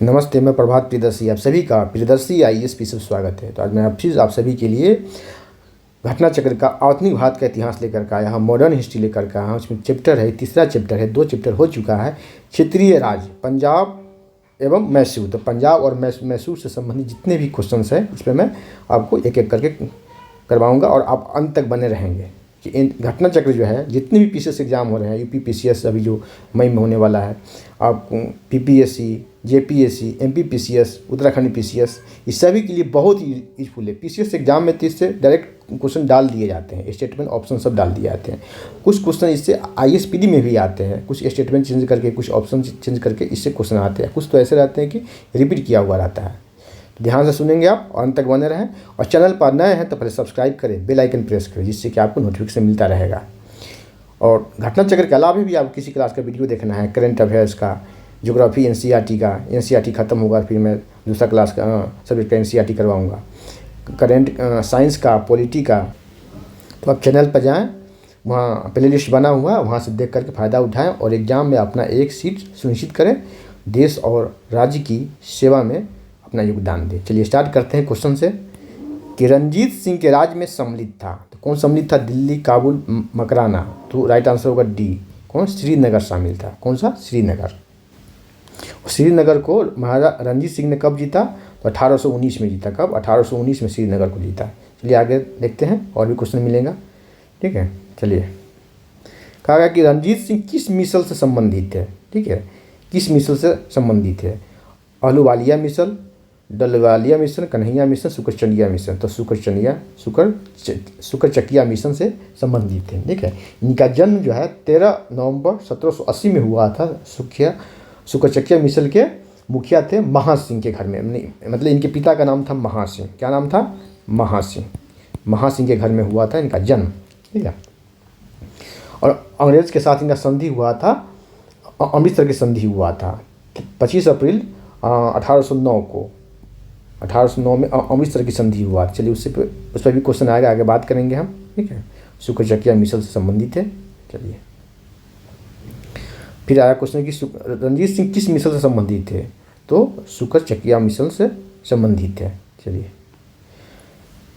नमस्ते, मैं प्रभात प्रियदर्शी आप सभी का प्रियदर्शी आईएएस पी से स्वागत है। तो आज मैं आप सभी के लिए घटना चक्र का आधुनिक भारत का इतिहास लेकर के आया हूँ, मॉडर्न हिस्ट्री लेकर के आया हूँ। उसमें चैप्टर है, तीसरा चैप्टर है, 2 चैप्टर हो चुका है। क्षेत्रीय राज पंजाब एवं मैसूर। तो पंजाब और मैसूर से संबंधित जितने भी क्वेश्चंस हैं इस पर मैं आपको एक एक करके करवाऊँगा और आप अंत तक बने रहेंगे कि इन घटना चक्र जो है जितने भी पीसीएस एग्जाम हो रहे हैं, यूपी पीसीएस अभी जो मई में होने वाला है, आपको PPSC, JPSC, MP PCS, Uttarakhand PCS, इस सभी के लिए बहुत ही यूजफुल है। पीसीएस एग्जाम में तो इससे डायरेक्ट क्वेश्चन डाल दिए जाते हैं, स्टेटमेंट ऑप्शन सब डाल दिए जाते हैं। कुछ क्वेश्चन इससे आईएसपीडी में भी आते हैं, कुछ स्टेटमेंट चेंज करके, कुछ ऑप्शन चेंज करके इससे क्वेश्चन आते हैं। कुछ तो ऐसे रहते हैं कि रिपीट किया हुआ रहता है। ध्यान से सुनेंगे आप और अंत तक बने रहें। और चैनल पर नए हैं तो पहले सब्सक्राइब करें, बेल आइकन प्रेस करें, जिससे कि आपको नोटिफिकेशन मिलता रहेगा। और घटना चक्र के अलावा भी आपको किसी क्लास का वीडियो देखना है, करंट अफेयर्स का, ज्योग्राफी एनसीईआरटी का, एनसीईआरटी खत्म होगा फिर मैं दूसरा क्लास का सब्जेक्ट का एनसीईआरटी करवाऊँगा, करंट साइंस का, पॉलिटी का, तो आप चैनल पर जाएँ, वहाँ प्ले लिस्ट बना हुआ है, वहाँ से देख करके फ़ायदा उठाएँ और एग्ज़ाम में अपना एक सीट सुनिश्चित करें। देश और राज्य की सेवा में अपना योगदान दें। चलिए स्टार्ट करते हैं क्वेश्चन से कि रंजीत सिंह के राज में सम्मिलित था। तो कौन सम्मिलित था? दिल्ली, काबुल, मकराना। तो राइट आंसर होगा डी। कौन? श्रीनगर शामिल था। कौन सा? श्रीनगर। श्रीनगर को महाराजा रंजीत सिंह ने कब जीता? तो 1819 में जीता। कब? 1819 में श्रीनगर को जीता। चलिए आगे देखते हैं, और भी क्वेश्चन मिलेगा। ठीक है, चलिए। कहा गया कि रंजीत सिंह किस मिसल से संबंधित है? ठीक है, किस मिसल से संबंधित है? अहलुवालिया मिसल, डलवालिया मिशन, कन्हैया मिशन, शुक्रचंडिया मिशन। तो शुक्रचकिया मिशन से संबंधित है। ठीक है, इनका जन्म जो है 13 नवंबर 1780 में हुआ था। शुक्रचकिया मिशन के मुखिया थे महासिंह के घर में, मतलब इनके पिता का नाम था महासिंह। क्या नाम था? महासिंह। महासिंह के घर में हुआ था इनका जन्म। ठीक है, और अंग्रेज के साथ इनका संधि हुआ था, अमृतसर की संधि हुआ था 25 अप्रैल 1809 को। 1809 में अमृतसर की संधि हुआ। चलिए उस पर भी क्वेश्चन आएगा, आगे बात करेंगे हम। ठीक है, शुक्रचकिया मिशन से संबंधित है। चलिए फिर आया क्वेश्चन कि रंजीत सिंह किस मिशन से संबंधित थे? तो शुक्रचकिया मिशन से संबंधित है। चलिए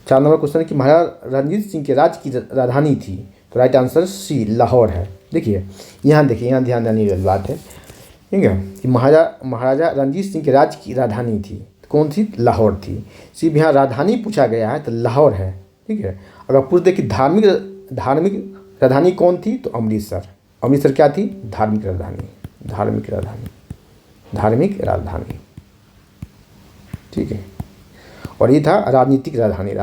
4 नंबर क्वेश्चन है कि महाराजा रंजीत सिंह के राज्य की राजधानी थी। तो राइट आंसर सी, लाहौर है। देखिए यहाँ ध्यान देने वाली बात है। ठीक है, कि महाराजा रंजीत सिंह के राज्य की राजधानी थी। कौन थी? लाहौर थी। सिर्फ यहाँ राजधानी पूछा गया है तो लाहौर है। ठीक है, अगर पूछ दे कि धार्मिक राजधानी कौन थी? तो अमृतसर। अमृतसर क्या थी? धार्मिक राजधानी। ठीक है, और ये था राजनीतिक राजधानी।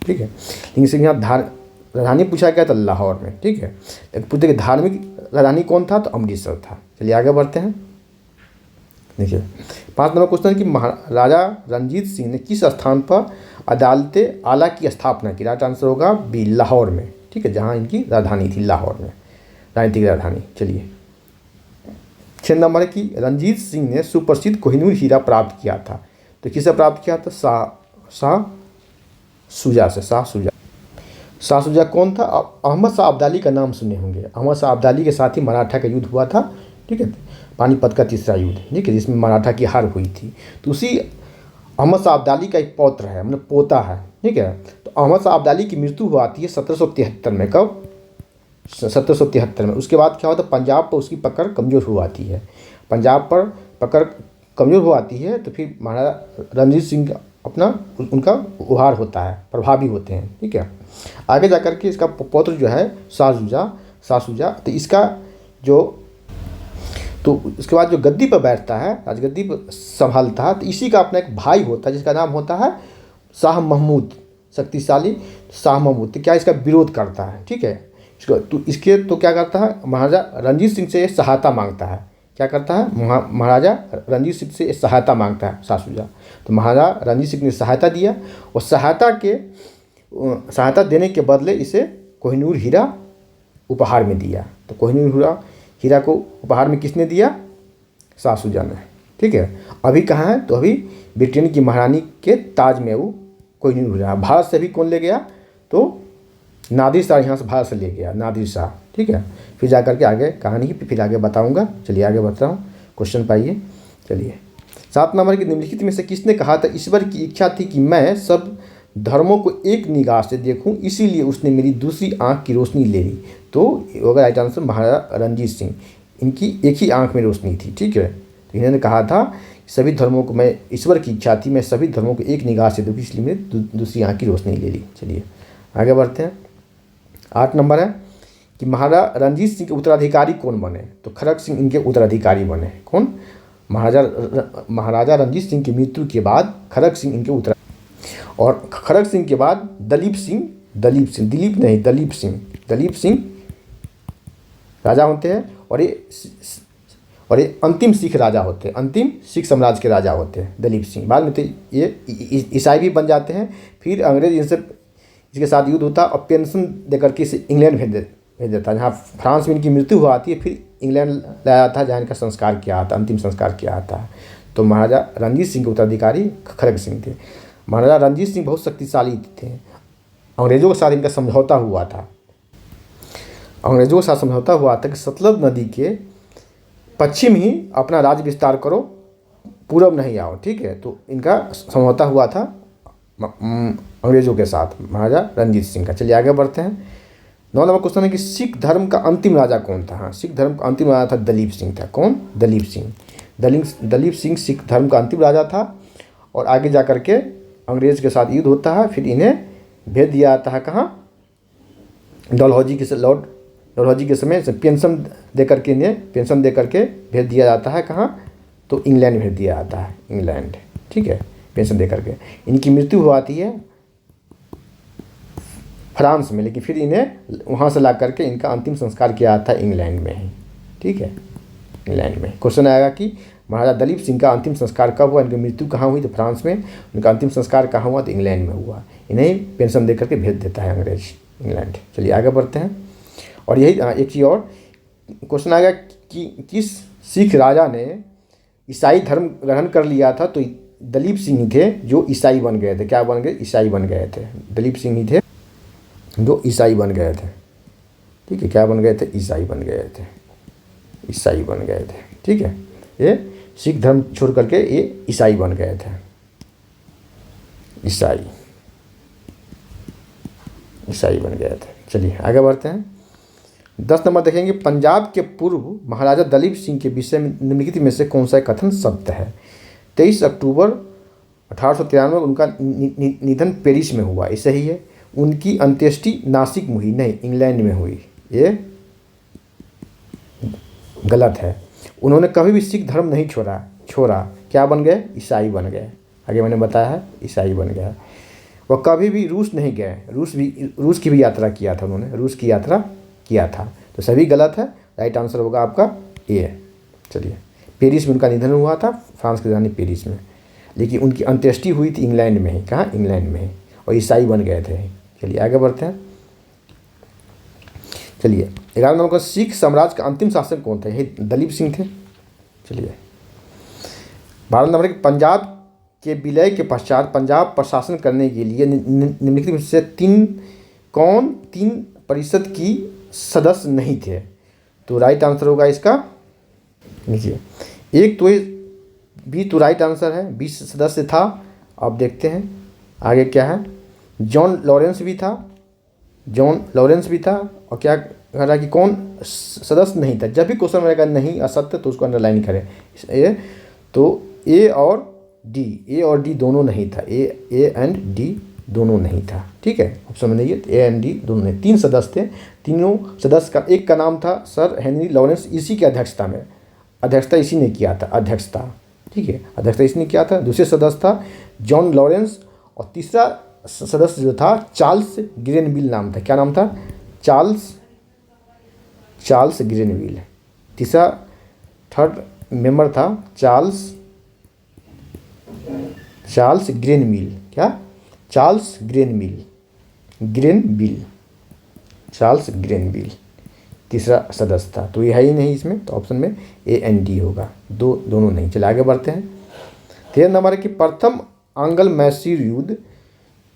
ठीक है, लेकिन सिर्फ यहाँ राजधानी पूछा गया था लाहौर में। ठीक है, लेकिन पूछते कि धार्मिक राजधानी कौन था? तो अमृतसर था। चलिए आगे बढ़ते हैं। देखिए 5 नंबर क्वेश्चन कि महाराजा रंजीत सिंह ने किस स्थान पर अदालत आला की स्थापना की? राइट आंसर होगा बी, लाहौर में। ठीक है, जहाँ इनकी राजधानी थी, लाहौर में, राजनीतिक राजधानी। चलिए 6 नंबर है कि रंजीत सिंह ने सुप्रसिद्ध कोहिनूर हीरा प्राप्त किया था। तो किससे प्राप्त किया था? शाह शुजा कौन था? अहमद शाह अब्दाली का नाम सुने होंगे। अहमद शाह अब्दाली के साथ ही मराठा का युद्ध हुआ था। ठीक है, पानीपत का तीसरा युद्ध। ठीक है, जिसमें मराठा की हार हुई थी। तो उसी अहमद शाह अब्दाली का एक पौत्र है, मतलब पोता है। ठीक है, तो अहमद शाह अब्दाली की मृत्यु हुई है 1773 में। कब? 1773 में। उसके बाद क्या होता है? पंजाब पर उसकी पकड़ कमज़ोर हो आती है। तो फिर महाराजा रंजीत सिंह उनका उभार होता है, प्रभावी होते हैं। ठीक है, आगे जाकर के इसका पौत्र जो है शाह शुजा, तो इसका उसके बाद जो गद्दी पर बैठता है, राजगद्दी पर संभालता है, तो इसी का अपना एक भाई होता है जिसका नाम होता है शाह महमूद, शक्तिशाली शाह महमूद। तो क्या इसका विरोध करता है? ठीक है, तो क्या करता है? महाराजा रंजीत सिंह से सहायता मांगता है। क्या करता है? महाराजा रंजीत सिंह से सहायता मांगता है शाह शुजा। तो महाराजा रंजीत सिंह ने सहायता दिया, और सहायता देने के बदले इसे कोहिनूर हीरा उपहार में दिया। तो कोहिनूर हीरा को उपहार में किसने दिया? शाह शुजा ने। ठीक है, अभी कहाँ है? तो अभी ब्रिटेन की महारानी के ताज में वो कोहिनूर हीरा। भारत से भी कौन ले गया? तो नादिर शाह यहाँ से भारत से ले गया, नादिर शाह, ठीक है। फिर जा करके आगे कहानी की फिर आगे बताऊँगा। चलिए आगे बढ़ता हूँ, क्वेश्चन पाइए। चलिए 7 नंबर की निम्नलिखित में से किसने कहा था ईश्वर की इच्छा थी कि मैं सब धर्मों को एक निगाह से देखूं, इसीलिए उसने मेरी दूसरी आंख की रोशनी ले ली। तो होगा राइट आंसर महाराजा रणजीत सिंह, इनकी एक ही आंख में रोशनी थी, ठीक है। तो इन्होंने कहा था सभी धर्मों को, मैं ईश्वर की इच्छा थी मैं सभी धर्मों को एक निगाह से देखूं, इसलिए मैंने दूसरी आंख की रोशनी ले ली। चलिए आगे बढ़ते हैं। 8 नंबर है कि महाराजा रणजीत सिंह के उत्तराधिकारी कौन बने? तो खड़ग सिंह इनके उत्तराधिकारी बने। कौन? महाराजा रणजीत सिंह की मृत्यु के बाद खड़ग सिंह इनके उत्तरा, और खड़ग सिंह के बाद दलीप सिंह राजा होते हैं, और ये अंतिम सिख राजा होते हैं, अंतिम सिख साम्राज्य के राजा होते हैं दलीप सिंह। बाद में तो ये ईसाई भी बन जाते हैं। फिर अंग्रेज इसके साथ युद्ध होता है और पेंशन देकर के इसे इंग्लैंड भेज देता है, जहाँ फ्रांस में इनकी मृत्यु हुआ आती है। फिर इंग्लैंड लाया था जहाँ इनका संस्कार किया था, अंतिम संस्कार किया था। तो महाराजा रणजीत सिंह के उत्तराधिकारी खड़ग सिंह थे। महाराजा रणजीत सिंह बहुत शक्तिशाली थे। अंग्रेजों के साथ इनका समझौता हुआ था, कि सतलज नदी के पश्चिम ही अपना राज्य विस्तार करो, पूरब नहीं आओ, ठीक है। तो इनका समझौता हुआ था अंग्रेजों के साथ महाराजा रणजीत सिंह का। चलिए आगे बढ़ते हैं। 9 नंबर क्वेश्चन है कि सिख धर्म का अंतिम राजा कौन था? हाँ, सिख धर्म का अंतिम राजा था दलीप सिंह था। कौन? दलीप सिंह सिख धर्म का अंतिम राजा था। और आगे जा कर के अंग्रेज के साथ युद्ध होता है, फिर इन्हें भेज दिया जाता है कहाँ? डलहौजी के समय पेंशन दे करके भेज दिया जाता है कहाँ? तो इंग्लैंड भेज दिया जाता है, इंग्लैंड, ठीक है, पेंशन दे करके। इनकी मृत्यु हो आती है फ्रांस में, लेकिन फिर इन्हें वहाँ से ला करके इनका अंतिम संस्कार किया जाता है इंग्लैंड में ही, ठीक है, इंग्लैंड में। क्वेश्चन आएगा कि महाराजा दलीप सिंह का अंतिम संस्कार कब हुआ? इनकी मृत्यु कहाँ हुई? तो फ्रांस में। उनका अंतिम संस्कार कहाँ हुआ? तो इंग्लैंड में हुआ। इन्हें पेंशन दे करके भेज देता है अंग्रेज इंग्लैंड। चलिए आगे बढ़ते हैं। और यही एक चीज़ और क्वेश्चन आएगा कि किस सिख राजा ने ईसाई धर्म ग्रहण कर लिया था? तो दलीप सिंह ही थे जो ईसाई बन गए थे। क्या बन गए? ईसाई बन गए थे। दलीप सिंह ही थे जो ईसाई बन गए थे, ठीक है। क्या बन गए थे? ईसाई बन गए थे, ठीक है। ये सिख धर्म छोड़ करके ये ईसाई बन गए थे, ईसाई बन गए थे। चलिए आगे बढ़ते हैं। 10 नंबर देखेंगे, पंजाब के पूर्व महाराजा दलीप सिंह के विषय में निम्नलिखित में से कौन सा कथन सत्य है? 23 अक्टूबर 1893 में उनका निधन पेरिस में हुआ, ये सही है। उनकी अंत्येष्टि नासिक में हुई, नहीं, इंग्लैंड में हुई, ये गलत है। उन्होंने कभी भी सिख धर्म नहीं छोड़ा। क्या बन गए? ईसाई बन गए। आगे मैंने बताया है, ईसाई बन गया। वह कभी भी रूस नहीं गए, रूस की भी यात्रा किया था उन्होंने, रूस की यात्रा किया था। तो सभी गलत है, राइट आंसर होगा आपका ए। चलिए, पेरिस में उनका निधन हुआ था, फ्रांस की राजधानी पेरिस में, लेकिन उनकी अंत्येष्टि हुई थी इंग्लैंड में ही। कहाँ? इंग्लैंड में ही, और ईसाई बन गए थे। चलिए आगे बढ़ते हैं। चलिए 11 नंबर का, सिख साम्राज्य का अंतिम शासक कौन थे? ये दलीप सिंह थे। चलिए 12 नंबर के, पंजाब के विलय के पश्चात पंजाब पर शासन करने के लिए निम्नलिखित में से तीन परिषद की सदस्य नहीं थे? तो राइट आंसर होगा इसका, लीजिए, एक तो बी तो राइट आंसर है, 20 सदस्य था। अब देखते हैं आगे क्या है। जॉन लॉरेंस भी था, और क्या कह रहा है कि कौन सदस्य नहीं था? जब भी क्वेश्चन रहेगा नहीं असत्य तो उसको अंडरलाइन करें। ए तो ए और डी दोनों नहीं था, ए एंड डी दोनों नहीं था, ठीक है। ऑप्शन में नहीं है, ए एंड डी दोनों नहीं। 3 सदस्य थे, तीनों सदस्य का एक का नाम था सर हेनरी लॉरेंस, इसी की अध्यक्षता इसी ने किया था, ठीक है, अध्यक्षता इसने किया था। दूसरे सदस्य था जॉन लॉरेंस, और तीसरा सदस्य जो था चार्ल्स ग्रेनविल नाम था। क्या नाम था? Charles Granville. थर्ड मेंबर था चार्ल्स ग्रेनविल। क्या? चार्ल्स ग्रेनविल तीसरा सदस्य था। तो ये है ही नहीं इसमें, तो ऑप्शन में ए एंड डी होगा, दोनों नहीं। चलिए आगे बढ़ते हैं। 13 नंबर है कि प्रथम आंग्ल मैसूर युद्ध,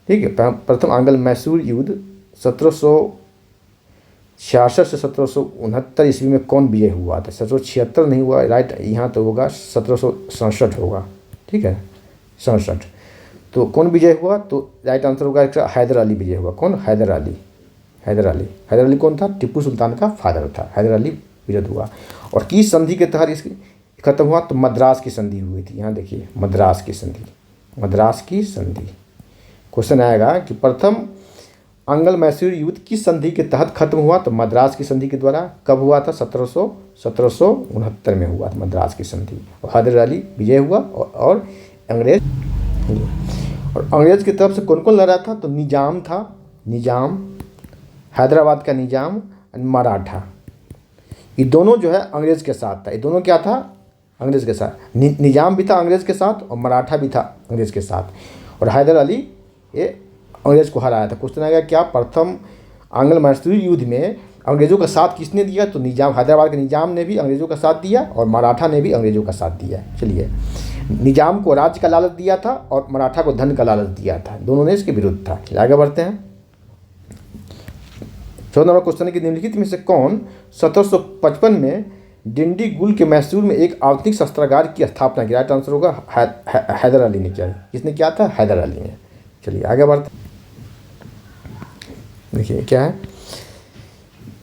ठीक है, प्रथम आंग्ल मैसूर युद्ध 1766 से 1769 ईस्वी में कौन विजय हुआ था? 1776 नहीं हुआ, राइट, यहाँ तो होगा 1767 होगा, ठीक है, 67। तो कौन विजय हुआ? तो राइट आंसर होगा हैदर अली विजय हुआ। कौन? हैदर अली। हैदर अली कौन था? टीपू सुल्तान का फादर था। हैदर अली विजय हुआ। और किस संधि के तहत इसकी खत्म हुआ? तो मद्रास की संधि हुई थी। यहाँ देखिए, मद्रास की संधि। क्वेश्चन आएगा कि प्रथम आंग्ल मैसूर युद्ध किस संधि के तहत खत्म हुआ? तो मद्रास की संधि के द्वारा। कब हुआ था? 1769 में हुआ था मद्रास की संधि। और हैदर अली विजय हुआ और अंग्रेज की तरफ से कौन कौन लड़ा था? तो निजाम था, हैदराबाद का निजाम, मराठा। ये दोनों जो है अंग्रेज के साथ था। ये दोनों क्या था? अंग्रेज के साथ। निजाम भी था अंग्रेज के साथ और मराठा भी था अंग्रेज के साथ। और हैदर अली ये अंग्रेज को हराया था। क्वेश्चन आएगा क्या? प्रथम आंग्ल मैसूर युद्ध में अंग्रेजों का साथ किसने दिया? तो निजाम, हैदराबाद के निजाम ने भी अंग्रेजों का साथ दिया और मराठा ने भी अंग्रेजों का साथ दिया। चलिए, निजाम को राज्य का लालच दिया था और मराठा को धन का लालच दिया था। दोनों ने इसके विरुद्ध था। चलिए आगे बढ़ते हैं। 14 नंबर क्वेश्चन है कि निम्नलिखित में से कौन 1755 में डिंडीगुल के मैसूर में एक आधुनिक शस्त्रागार की स्थापना की? राइट आंसर होगा हैदर अली ने किया। किसने किया था? हैदर अली ने। चलिए आगे बढ़ते। देखिए क्या है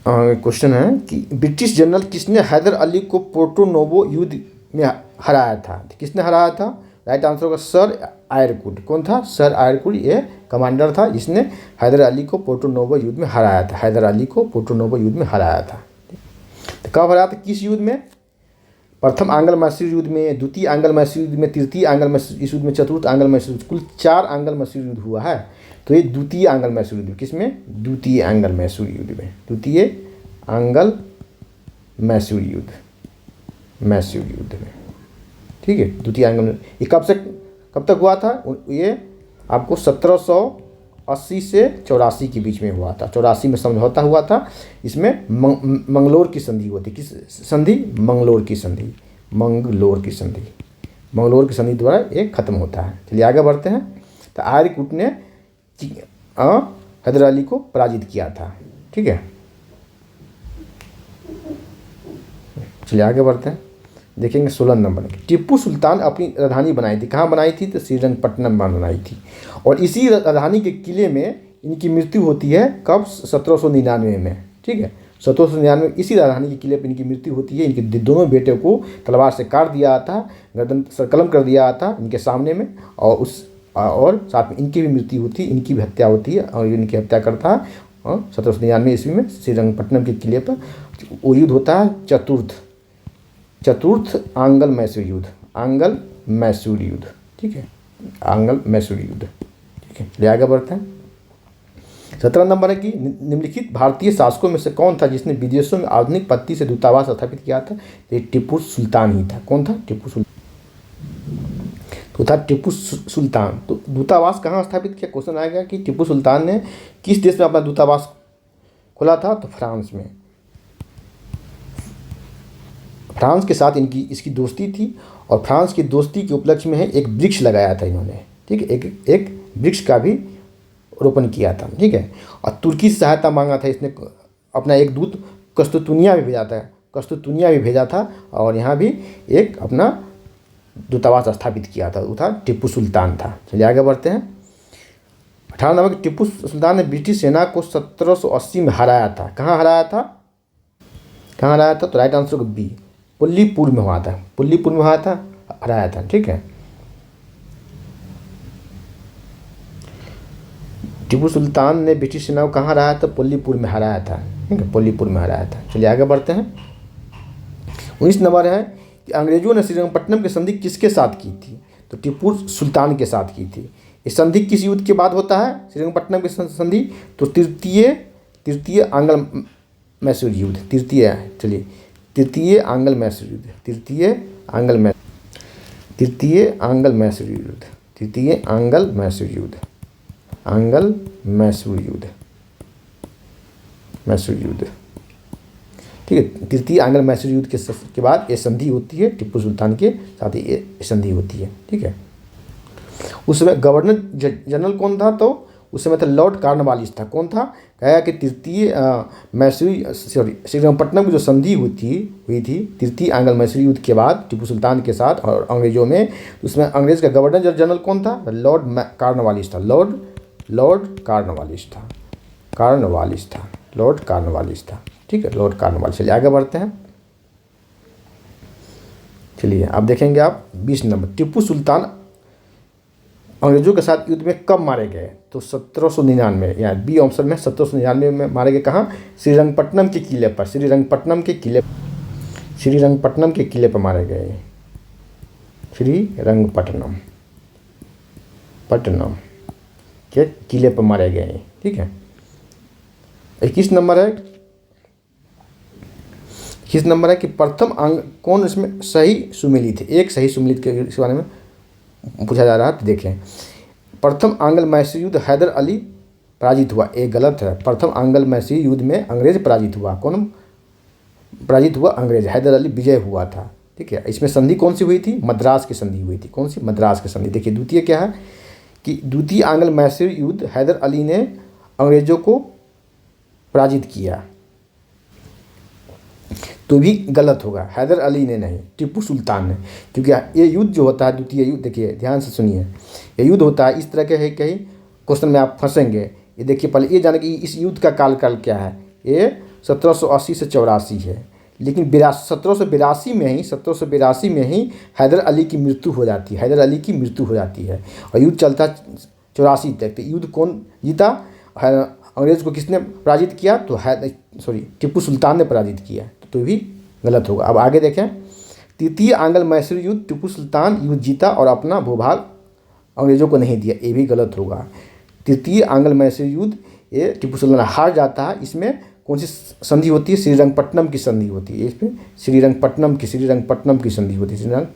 क्वेश्चन है कि ब्रिटिश जनरल किसने हैदर अली को पोर्टो नोवो युद्ध में हराया था? किसने हराया था? राइट आंसर होगा सर आयरकुड। कौन था? सर आयरकुड ये कमांडर था जिसने हैदर अली को पोर्टो नोवो युद्ध में हराया था। तो कब हराया था? किस युद्ध में? प्रथम आंग्ल मैसूर युद्ध में, द्वितीय आंग्ल मैसूर युद्ध में, तृतीय आंग्ल मैसूर युद्ध में, चतुर्थ आंग्ल मैसूर युद्ध। कुल 4 आंग्ल मैसूर युद्ध हुआ है। तो ये द्वितीय आंग्ल मैसूर युद्ध। किसमें? द्वितीय आंग्ल मैसूर युद्ध में। द्वितीय आंग्ल मैसूर युद्ध में, ठीक है। द्वितीय आंग्ल ये कब तक हुआ था? ये आपको 1780 से 84 के बीच में हुआ था। 84 में समझौता हुआ था। इसमें मंगलोर की संधि हुई थी। किस संधि? मंगलोर की संधि द्वारा ये खत्म होता है। चलिए आगे बढ़ते हैं। तो आर्यकुट ने हैदर अली को पराजित किया था, ठीक है। चलिए आगे बढ़ते हैं। देखेंगे 16 नंबर। टीपू सुल्तान अपनी राजधानी बनाई थी। कहाँ बनाई थी? तो श्रीरंगपट्टनम बनाई थी। और इसी राजधानी के किले में इनकी मृत्यु होती है। कब? 1799 में, ठीक है। 1799 इसी राजधानी के किले पर इनकी मृत्यु होती है। इनके दोनों बेटे को तलवार से काट दिया था, गर्दन सरकलम कर दिया था इनके सामने में। और साथ में इनकी भी मृत्यु होती है, इनकी भी हत्या होती है। और इनकी हत्या करता है 1799 ईस्वी में श्रीरंगपट्टनम के किले पर। वो युद्ध होता है चतुर्थ आंग्ल मैसूर युद्ध, ठीक है। आंग्ल मैसूर युद्ध, ठीक है। ले आगे बढ़ते हैं। 17 नंबर है कि निम्नलिखित भारतीय शासकों में से कौन था जिसने विदेशों में आधुनिक पद्धति से दूतावास स्थापित किया था? ये टीपू सुल्तान ही था। कौन था? टीपू सुल्तान। तो दूतावास कहाँ स्थापित किया? क्वेश्चन आएगा कि टीपू सुल्तान ने किस देश में अपना दूतावास खोला था? तो फ्रांस में। फ्रांस के साथ इसकी दोस्ती थी। और फ्रांस की दोस्ती के उपलक्ष्य में एक वृक्ष लगाया था इन्होंने, ठीक है। एक वृक्ष का भी रोपण किया था, ठीक है। और तुर्की से सहायता मांगा था इसने। अपना एक दूत कस्तूतुनिया भी भेजा था और यहाँ भी एक अपना दूतावास स्थापित किया था। वो था टीपू सुल्तान था। चलिए आगे बढ़ते हैं। 18 नंबर टीपू सुल्तान ने ब्रिटिश सेना को 1780 में हराया था। कहाँ हराया था? तो राइट आंसर को बी, पुल्लीपुर में हुआ था। हराया था, ठीक है। टीपू सुल्तान ने ब्रिटिश सेना को कहाँ हराया था? पुल्लीपुर में हराया था, ठीक है। चलिए आगे बढ़ते हैं। 19 नंबर है कि अंग्रेजों ने श्रीरंगपट्टनम की संधि किसके साथ की थी? तो टीपू सुल्तान के साथ की थी। इस संधि किस युद्ध के बाद होता है? श्रीरंगपट्टनम की संधि तो तृतीय आंग्ल मैसूर युद्ध। तृतीय आंग्ल मैसूर युद्ध, ठीक है। तृतीय आंग्ल मैसूर युद्ध के बाद ये संधि होती है। टीपू सुल्तान के साथ ये संधि होती है, ठीक है। उस समय गवर्नर जनरल कौन था? तो उस समय था लॉर्ड कॉर्नवालिस था। कौन था? कहा कि तृतीय श्रीरंगपट्टनम की जो संधि हुई थी तृतीय आंग्ल मैसूरी युद्ध के बाद टीपू सुल्तान के साथ और अंग्रेजों में, तो उसमें अंग्रेज का गवर्नर जनरल कौन था? लॉर्ड कॉर्नवालिस था। लॉर्ड कॉर्नवालिस था। ठीक है, लॉर्ड कॉर्नवालिस। चलिए आगे बढ़ते हैं। चलिए अब देखेंगे आप 20 नंबर, टीपू सुल्तान अंग्रेजों के साथ युद्ध में कब मारे गए? तो 1799, या बी ऑप्शन में 1799 में मारे गए। कहाँ? श्रीरंगपट्टनम के किले पर। श्रीरंगपट्टनम के किले पर मारे गए। श्रीरंगपट्टनम के किले पर मारे गए। ठीक है। 21 नंबर है कि प्रथम अंग कौन इसमें सही सुमेलित है? एक सही सुमेलित के इस बारे में पूछा जा रहा है। तो देखें, प्रथम आंग्ल मैसूर युद्ध हैदर अली पराजित हुआ। एक गलत है। प्रथम आंग्ल मैसूर युद्ध में अंग्रेज पराजित हुआ। कौन पराजित हुआ? अंग्रेज। हैदर अली विजय हुआ था। ठीक है। इसमें संधि कौन सी हुई थी? मद्रास की संधि हुई थी। कौन सी? मद्रास की संधि। देखिए द्वितीय क्या है कि द्वितीय आंग्ल मैसूर युद्ध हैदर अली ने अंग्रेजों को पराजित किया, तो भी गलत होगा। हैदर अली ने नहीं, टीपू सुल्तान ने। क्योंकि ये युद्ध जो होता है द्वितीय युद्ध, देखिए ध्यान से सुनिए, ये युद्ध होता है इस तरह के है, कहीं क्वेश्चन में आप फंसेंगे। ये देखिए, पहले ये जाने कि इस युद्ध का काल क्या है। ये 1780 से 84 है, लेकिन 1782 में ही हैदर अली की मृत्यु हो जाती है। और युद्ध चलता 84 तक। तो युद्ध कौन जीता? अंग्रेज को किसने पराजित किया? तो टीपू सुल्तान ने पराजित किया, तो भी गलत होगा। अब आगे देखें, तृतीय आंग्ल मैसूर युद्ध टीपू सुल्तान युद्ध जीता और अपना भूभाग अंग्रेजों को नहीं दिया, ये भी गलत होगा। तृतीय आंग्ल मैसूर युद्ध ये टीपू सुल्तान हार जाता है। इसमें कौन सी संधि होती है? श्रीरंगपट्टनम की संधि होती है। इसमें श्रीरंगपट्टनम की संधि होती है।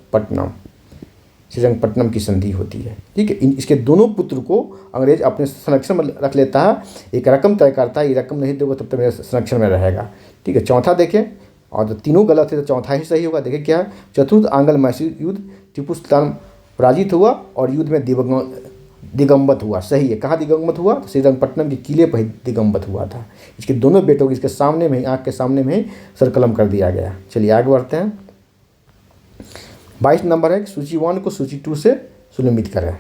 श्रीरंगपट्टनम की संधि होती है। ठीक है। इसके दोनों पुत्र को अंग्रेज अपने संरक्षण में रख लेता है। एक रकम तय करता है, ये रकम नहीं दोगे तब तक मेरे संरक्षण में रहेगा। ठीक है। चौथा देखें, और तो तीनों गलत है तो चौथा ही सही होगा। देखिए क्या है, चतुर्थ आंग्ल मैसूर युद्ध टीपू सुल्तान पराजित हुआ और युद्ध में दिगंबत हुआ। सही है। कहाँ दिगंबत हुआ? तो श्रीरंगपट्टनम के किले पर ही दिगंबत हुआ था। इसके दोनों बेटों को इसके सामने में ही, आँख के सामने में ही सरकलम कर दिया गया। चलिए आगे बढ़ते हैं। 22 नंबर है, सूची 1 को सूची 2 से सुनिश्चित करें।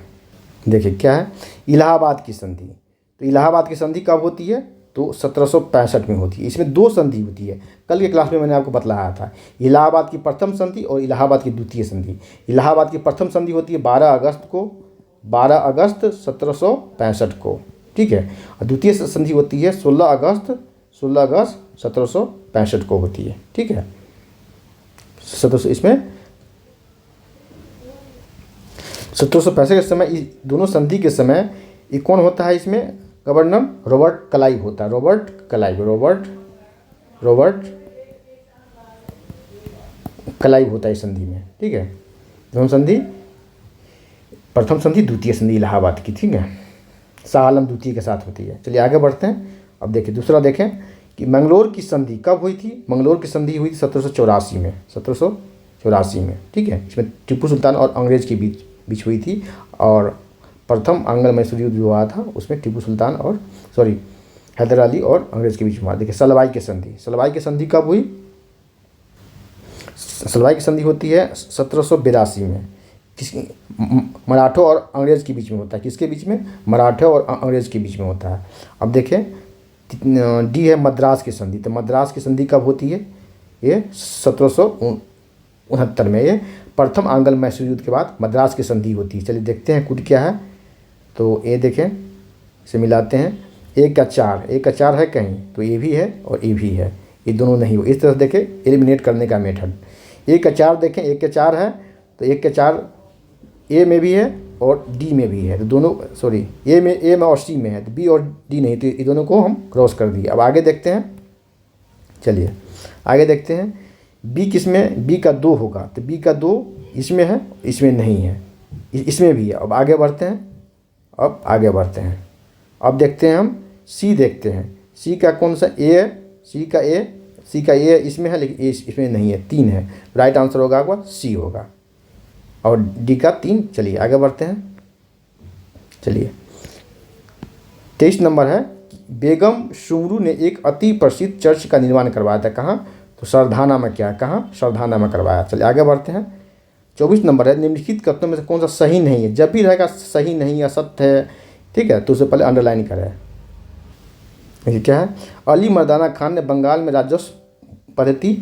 देखिए क्या है, इलाहाबाद की संधि। तो इलाहाबाद की संधि कब होती है? तो 1765 में होती है। इसमें 2 संधि होती है। कल के क्लास में मैंने आपको बतलाया था, इलाहाबाद की प्रथम संधि और इलाहाबाद की द्वितीय संधि। इलाहाबाद की प्रथम संधि होती है 12 अगस्त 1765 को। ठीक है। और द्वितीय संधि होती है 16 अगस्त 1765 को होती है। ठीक है। इसमें 1765 के समय, इस दोनों संधि के समय ये कौन होता है? इसमें गवर्नर रॉबर्ट क्लाइव होता है। रॉबर्ट क्लाइव होता है इस संधि में। ठीक है। दोनों संधि, प्रथम संधि द्वितीय संधि इलाहाबाद की। ठीक है। शाह आलम द्वितीय के साथ होती है। चलिए आगे बढ़ते हैं। अब देखिए दूसरा देखें कि मंगलोर की संधि कब हुई थी? मंगलोर की संधि हुई थी 1784 में। ठीक है। इसमें टीपू सुल्तान और अंग्रेज के बीच हुई थी। और प्रथम आंग्ल मैसूर युद्ध जो हुआ था उसमें टीपू सुल्तान और हैदर अली और अंग्रेज के बीच हुआ। देखिए सलवाई की संधि कब हुई? सलवाई की संधि होती है 1782 में। मराठों और अंग्रेज के बीच में होता है। किसके बीच में? मराठों और अंग्रेज के बीच में होता है। अब देखें, डी है मद्रास की संधि। तो मद्रास की संधि कब होती है? ये 1769 में। ये प्रथम आंग्ल मैसूर युद्ध के बाद मद्रास की संधि होती है। चलिए देखते हैं कुल क्या है। तो ये देखें, इसे मिलाते हैं। 1 का 4 है कहीं, तो ये भी है और ये भी है, ये दोनों नहीं हो। इस तरह से देखें एलिमिनेट करने का मेथड। 1 का 4 देखें, 1 का 4 है तो 1 का 4 ए में भी है और डी में भी है। तो दोनों ए में और सी में है, तो बी और डी नहीं, तो ये दोनों को हम क्रॉस कर दिए। अब आगे देखते हैं। चलिए आगे देखते हैं। बी किसमें? बी का 2 होगा, तो बी का 2 इसमें है, इसमें नहीं है, इसमें भी है। अब आगे बढ़ते हैं। अब देखते हैं हम सी देखते हैं। सी का कौन सा? ए है। सी का ए इसमें है, लेकिन ए इसमें नहीं है, 3 है। राइट आंसर होगा आपका सी होगा। और डी का 3। चलिए आगे बढ़ते हैं। चलिए 23 नंबर है, बेगम शुमरू ने एक अति प्रसिद्ध चर्च का निर्माण करवाया था। कहाँ? तो सरधाना में। क्या? कहाँ? सरधाना में करवाया। चलिए आगे बढ़ते हैं। 24 नंबर है, निम्नलिखित कथनों में से कौन सा सही नहीं है? जब भी रहेगा सही नहीं या सत्य है, ठीक है, तो उससे पहले अंडरलाइन करें। ये क्या है? अली मर्दाना खान ने बंगाल में राजस्व पद्धति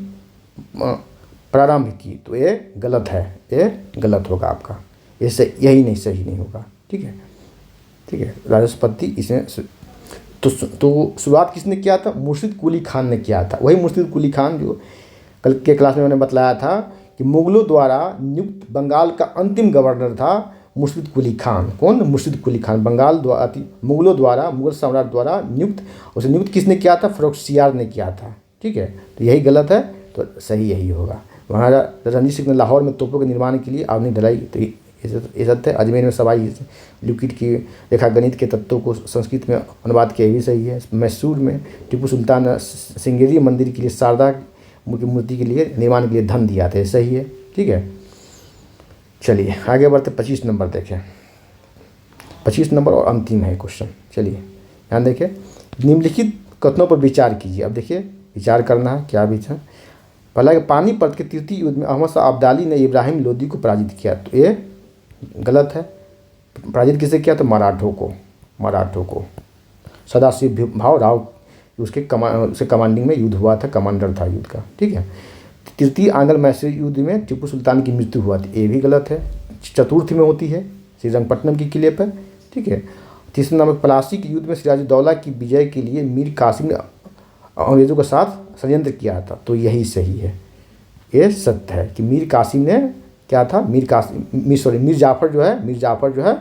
प्रारंभ की। तो ये गलत है, ये गलत होगा आपका, इससे यही नहीं, सही नहीं होगा। ठीक है, ठीक है, राजस्व पद्धति इसमें तो शुरुआत किसने किया था? मुर्शिद कुली खान ने किया था। वही मुर्शिद कुली खान जो कल के क्लास में मैंने बतलाया था कि मुगलों द्वारा नियुक्त बंगाल का अंतिम गवर्नर था मुर्शिद कुली खान। कौन? मुर्शिद कुली खान। बंगाल द्वारा मुगलों द्वारा, मुगल सम्राट द्वारा नियुक्त, उसे नियुक्त किसने किया था? फ़र्रुखसियार ने किया था। ठीक है, तो यही गलत है, तो सही यही होगा। महाराजा रणजीत सिंह ने लाहौर में तोपों के निर्माण के लिए आवनी ढलाई, तो ये सत्य है। अजमेर में सवाई लिक्विड की रेखा गणित के तत्वों को संस्कृत में अनुवाद किया, भी सही है। मैसूर में टीपू सुल्तान ने सिंगेरी मंदिर के लिए शारदा की मूर्ति के लिए निर्माण के लिए धन दिया था, सही है। ठीक है, चलिए आगे बढ़ते। 25 नंबर देखें, 25 नंबर और अंतिम है क्वेश्चन। चलिए यहाँ देखें, निम्नलिखित कथनों पर विचार कीजिए। अब देखिए विचार करना है, क्या विचार? पहला कि पानीपत के तृतीय युद्ध में अहमद शाह अब्दाली ने इब्राहिम लोदी को पराजित किया। तो ये गलत है। पराजित किसे किया? तो मराठों को सदाशिव भाव राव उसके कमांडिंग में युद्ध हुआ था, कमांडर था युद्ध का। ठीक है, तृतीय आंग्ल मैसूर युद्ध में टीपू सुल्तान की मृत्यु हुआ थी, ये भी गलत है। चतुर्थी में होती है श्रीरंगपट्टनम के किले पर। ठीक है, तीसरे नंबर प्लासी के युद्ध में सिराजुद्दौला की विजय के लिए मीर कासिम ने अंग्रेज़ों के साथ षड्यंत्र किया था। तो यही सही है, ये सत्य है कि मीर कासिम ने क्या था? मीर जाफ़र जो है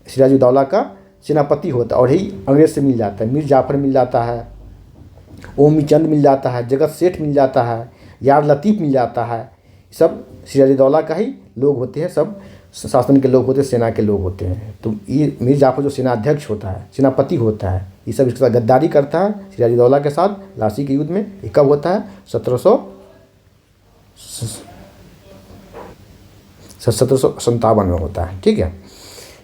सिराजुद्दौला का सेनापति होता है, और यही अंग्रेज़ से मिल जाता है। मीर जाफ़र मिल जाता है, ओमी चंद मिल जाता है, जगत सेठ मिल जाता है, यार लतीफ़ मिल जाता है। सब सिराजुद्दौला का ही लोग होते हैं, सब शासन के लोग होते हैं, सेना के लोग होते हैं। तो ये मीर जाफ़र जो सेनाध्यक्ष होता है, सेनापति होता है, ये सब इसके साथ गद्दारी करता है सिराजुद्दौला के साथ प्लासी के युद्ध में। ये कब होता है? 1757 में होता है। ठीक है,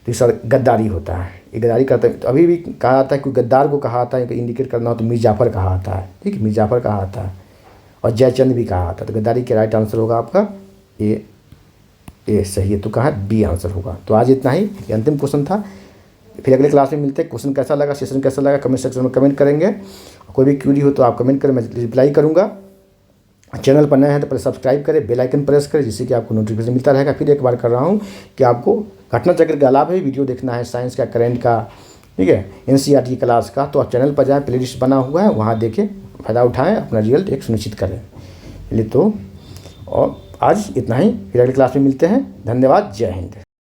तो सर गद्दारी होता है, ये गद्दारी करता है। तो अभी भी कहा जाता है, कोई गद्दार को कहा आता है, इंडिकेट करना हो तो मीर जाफ़र कहा आता है। ठीक है, मीर जाफ़र कहा आता है, और जयचंद भी कहा आता है। तो गद्दारी के राइट आंसर होगा आपका ये सही है। तो कहाँ? बी आंसर होगा। तो आज इतना ही, ये अंतिम क्वेश्चन था। फिर अगले क्लास में मिलते हैं। क्वेश्चन कैसा लगा, सेशन कैसा लगा, कमेंट सेक्शन में कमेंट करेंगे। कोई भी क्वेरी हो तो आप कमेंट करें, मैं रिप्लाई करूँगा। चैनल पर नए हैं तो पहले सब्सक्राइब करें, बेल आइकन प्रेस करें, जिससे कि आपको नोटिफिकेशन मिलता रहेगा। फिर एक बार कर रहा हूँ कि आपको घटना चक्र के अलावा भी वीडियो देखना है, साइंस का, करंट का, ठीक है, NCERT क्लास का, तो आप चैनल पर जाएँ, प्लेलिस्ट बना हुआ है, वहाँ देखें, फ़ायदा उठाएँ, अपना रिजल्ट एक सुनिश्चित करें। चलिए, तो और आज इतना ही, फिर अगली क्लास में मिलते हैं। धन्यवाद, जय हिंद।